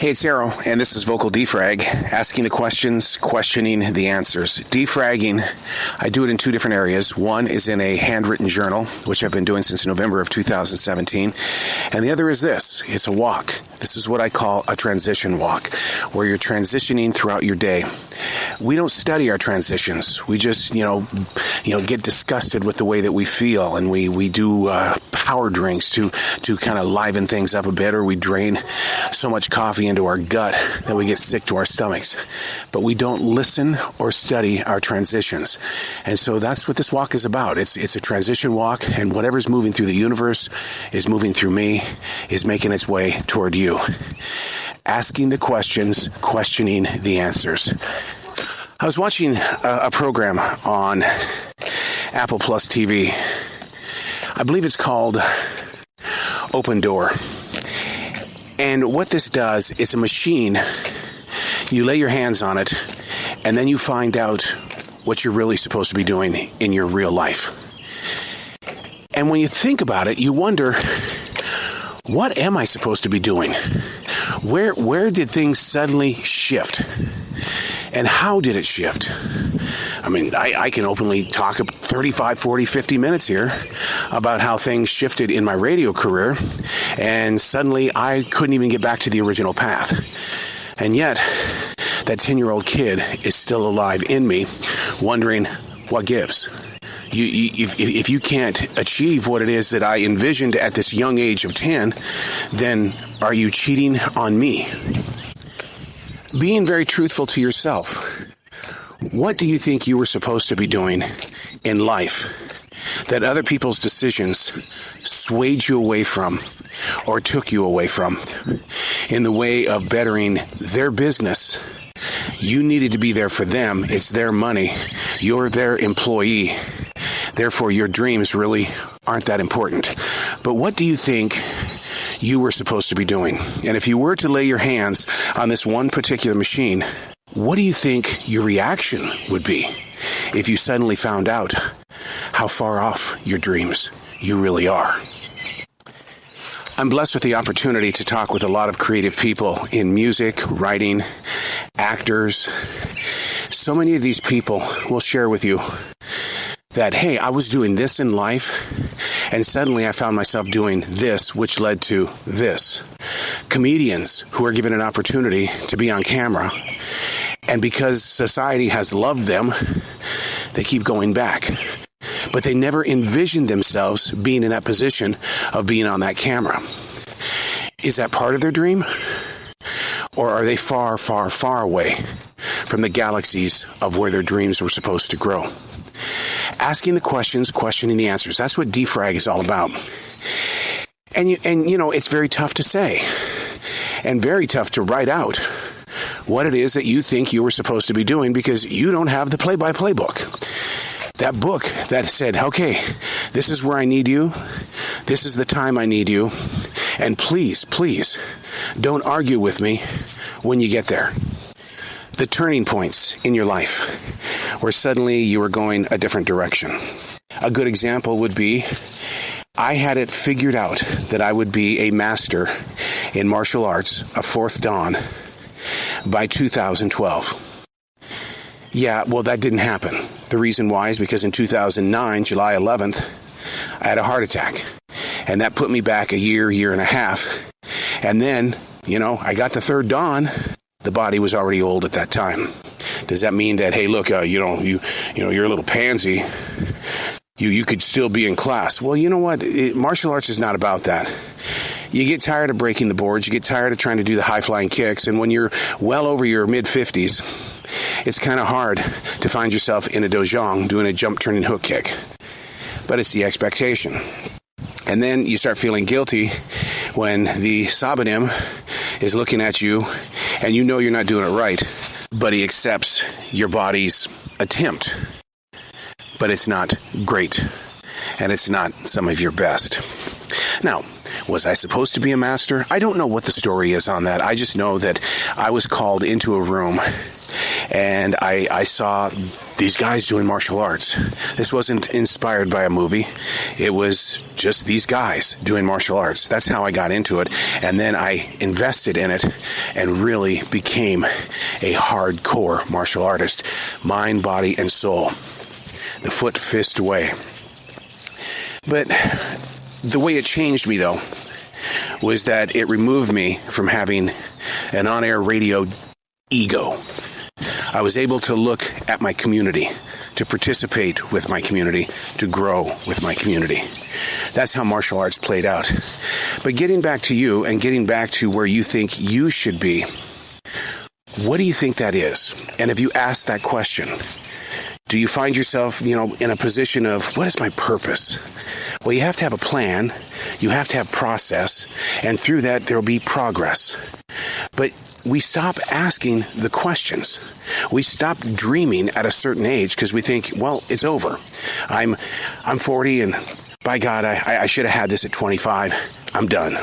Hey, it's Arrow, and this is Vocal Defrag, asking the questions, questioning the answers. Defragging, I do it in two different areas. One is in a handwritten journal, which I've been doing since November of 2017, and the other is this. It's a walk. This is what I call a transition walk, where you're transitioning throughout your day. We don't study our transitions. We just, get disgusted with the way that we feel, and we do power drinks to kind of liven things up a bit, or we drain so much coffee into our gut that we get sick to our stomachs. But we don't listen or study our transitions. And so that's what this walk is about. It's a transition walk, and whatever's moving through the universe is moving through me, is making its way toward you. Asking the questions, questioning the answers. I was watching a program on Apple Plus TV. I believe it's called Open Door. And what this does, it's a machine. You lay your hands on it, and then you find out what you're really supposed to be doing in your real life. And when you think about it, you wonder, what am I supposed to be doing? Where did things suddenly shift? And how did it shift? I mean, I can openly talk 35, 40, 50 minutes here about how things shifted in my radio career, and suddenly I couldn't even get back to the original path. And yet, that 10-year-old kid is still alive in me, wondering what gives. If you can't achieve what it is that I envisioned at this young age of 10, then are you cheating on me? Being very truthful to yourself. What do you think you were supposed to be doing in life that other people's decisions swayed you away from or took you away from in the way of bettering their business? You needed to be there for them. It's their money. You're their employee. Therefore, your dreams really aren't that important. But what do you think you were supposed to be doing? And if you were to lay your hands on this one particular machine, what do you think your reaction would be if you suddenly found out how far off your dreams you really are? I'm blessed with the opportunity to talk with a lot of creative people in music, writing, actors. So many of these people will share with you that, hey, I was doing this in life, and suddenly I found myself doing this, which led to this. Comedians who are given an opportunity to be on camera, and because society has loved them, they keep going back. But they never envisioned themselves being in that position of being on that camera. Is that part of their dream? Or are they far, far, far away from the galaxies of where their dreams were supposed to grow? Asking the questions, questioning the answers. That's what Defrag is all about. And it's very tough to say and very tough to write out what it is that you think you were supposed to be doing, because you don't have the play-by-play book. That book that said, okay, this is where I need you. This is the time I need you. And please, please, don't argue with me when you get there. The turning points in your life where suddenly you were going a different direction. A good example would be, I had it figured out that I would be a master in martial arts, a fourth dan, by 2012. Yeah, well, that didn't happen. The reason why is because in 2009, July 11th, I had a heart attack. And that put me back a year and a half. And then, I got the third dan. The body was already old at that time. Does that mean that, hey, look, you're a little pansy. You could still be in class? Well, you know what? Martial arts is not about that. You get tired of breaking the boards. You get tired of trying to do the high-flying kicks. And when you're well over your mid-50s, it's kind of hard to find yourself in a dojang doing a jump, turning, hook kick. But it's the expectation. And then you start feeling guilty when the Sabanim is looking at you and you know you're not doing it right, but he accepts your body's attempt. But it's not great, and it's not some of your best. Now, was I supposed to be a master? I don't know what the story is on that. I just know that I was called into a room and I saw these guys doing martial arts. This wasn't inspired by a movie. It was just these guys doing martial arts. That's how I got into it. And then I invested in it and really became a hardcore martial artist. Mind, body, and soul. The foot, fist way. But the way it changed me, though, was that it removed me from having an on-air radio ego. I was able to look at my community, to participate with my community, to grow with my community. That's how martial arts played out. But getting back to you and getting back to where you think you should be, what do you think that is? And if you ask that question, do you find yourself, in a position of, what is my purpose? Well, you have to have a plan. You have to have process. And through that, there will be progress. But we stop asking the questions. We stop dreaming at a certain age because we think, well, it's over. I'm 40 and by God, I should have had this at 25. I'm done.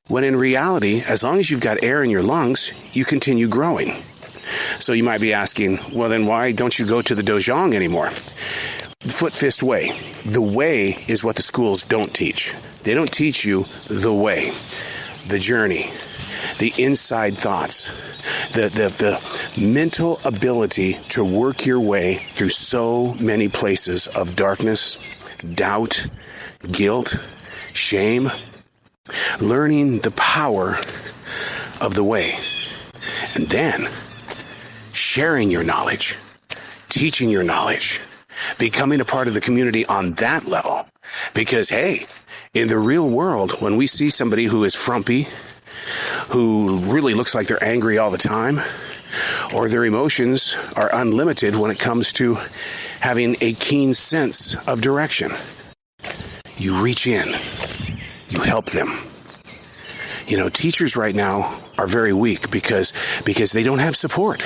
When in reality, as long as you've got air in your lungs, you continue growing. So you might be asking, well, then why don't you go to the dojang anymore? Foot, fist, way. The way is what the schools don't teach. They don't teach you the way, the journey, the inside thoughts, the mental ability to work your way through so many places of darkness, doubt, guilt, shame, learning the power of the way, and then sharing your knowledge, teaching your knowledge, becoming a part of the community on that level. Because, hey, in the real world, when we see somebody who is frumpy, who really looks like they're angry all the time, or their emotions are unlimited when it comes to having a keen sense of direction, you reach in, you help them. Teachers right now are very weak because they don't have support.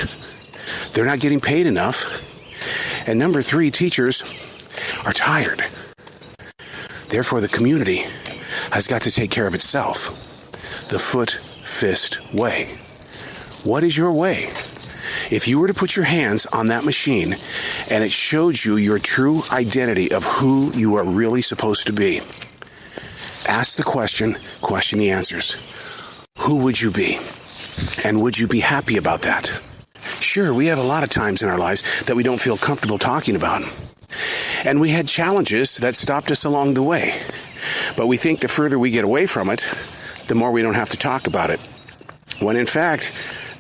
They're not getting paid enough. And number 3, teachers are tired. Therefore, the community has got to take care of itself. The foot, fist way. What is your way? If you were to put your hands on that machine and it showed you your true identity of who you are really supposed to be, ask the question the answers. Who would you be? And would you be happy about that? Sure, we have a lot of times in our lives that we don't feel comfortable talking about. And we had challenges that stopped us along the way. But we think the further we get away from it, the more we don't have to talk about it. When in fact,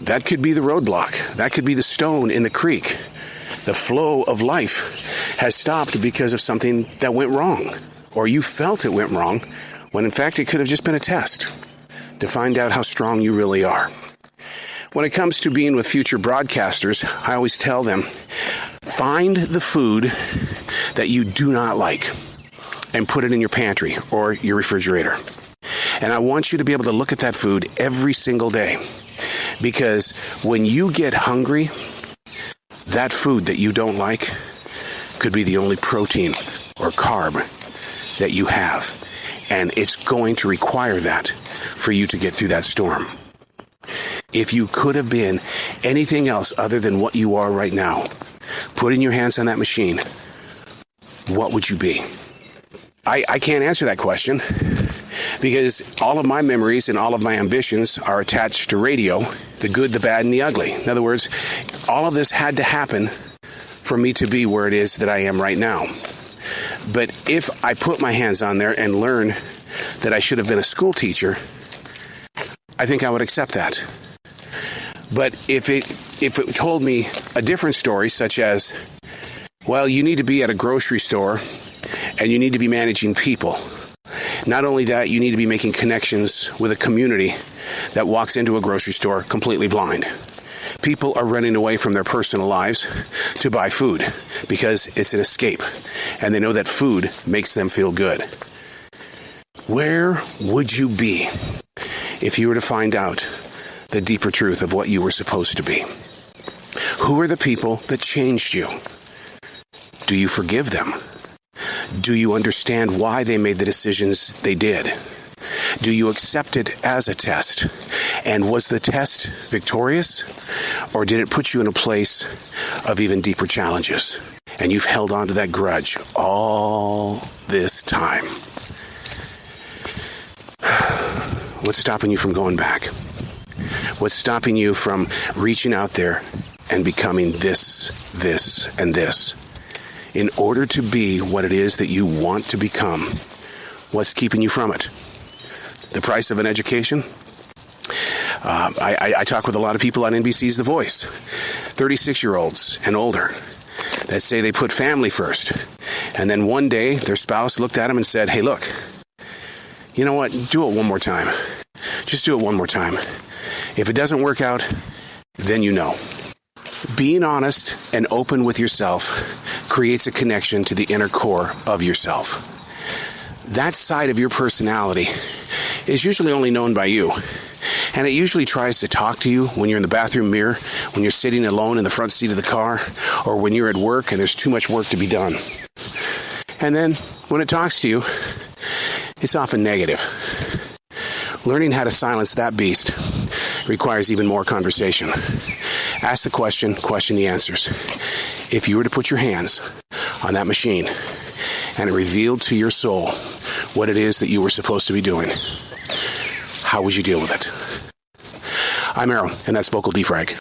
that could be the roadblock. That could be the stone in the creek. The flow of life has stopped because of something that went wrong. Or you felt it went wrong, when in fact it could have just been a test to find out how strong you really are. When it comes to being with future broadcasters, I always tell them, find the food that you do not like and put it in your pantry or your refrigerator. And I want you to be able to look at that food every single day. Because when you get hungry, that food that you don't like could be the only protein or carb that you have. And it's going to require that for you to get through that storm. If you could have been anything else other than what you are right now, putting your hands on that machine, what would you be? I can't answer that question because all of my memories and all of my ambitions are attached to radio, the good, the bad, and the ugly. In other words, all of this had to happen for me to be where it is that I am right now. But if I put my hands on there and learn that I should have been a school teacher, I think I would accept that. But if it told me a different story, such as, well, you need to be at a grocery store and you need to be managing people. Not only that, you need to be making connections with a community that walks into a grocery store completely blind. People are running away from their personal lives to buy food because it's an escape, and they know that food makes them feel good. Where would you be if you were to find out the deeper truth of what you were supposed to be? Who are the people that changed you? Do you forgive them? Do you understand why they made the decisions they did? Do you accept it as a test? And was the test victorious, or did it put you in a place of even deeper challenges? And you've held on to that grudge all this time. What's stopping you from going back? What's stopping you from reaching out there and becoming this, and this? In order to be what it is that you want to become, what's keeping you from it? The price of an education? I talk with a lot of people on NBC's The Voice, 36-year-olds and older, that say they put family first. And then one day, their spouse looked at them and said, hey, look, you know what? Do it one more time. Just do it one more time. If it doesn't work out, then you know. Being honest and open with yourself creates a connection to the inner core of yourself. That side of your personality is usually only known by you. And it usually tries to talk to you when you're in the bathroom mirror, when you're sitting alone in the front seat of the car, or when you're at work and there's too much work to be done. And then when it talks to you, it's often negative. Learning how to silence that beast requires even more conversation. Ask the question the answers. If you were to put your hands on that machine and it revealed to your soul what it is that you were supposed to be doing, how would you deal with it? I'm Arrow, and that's Vocal Defrag.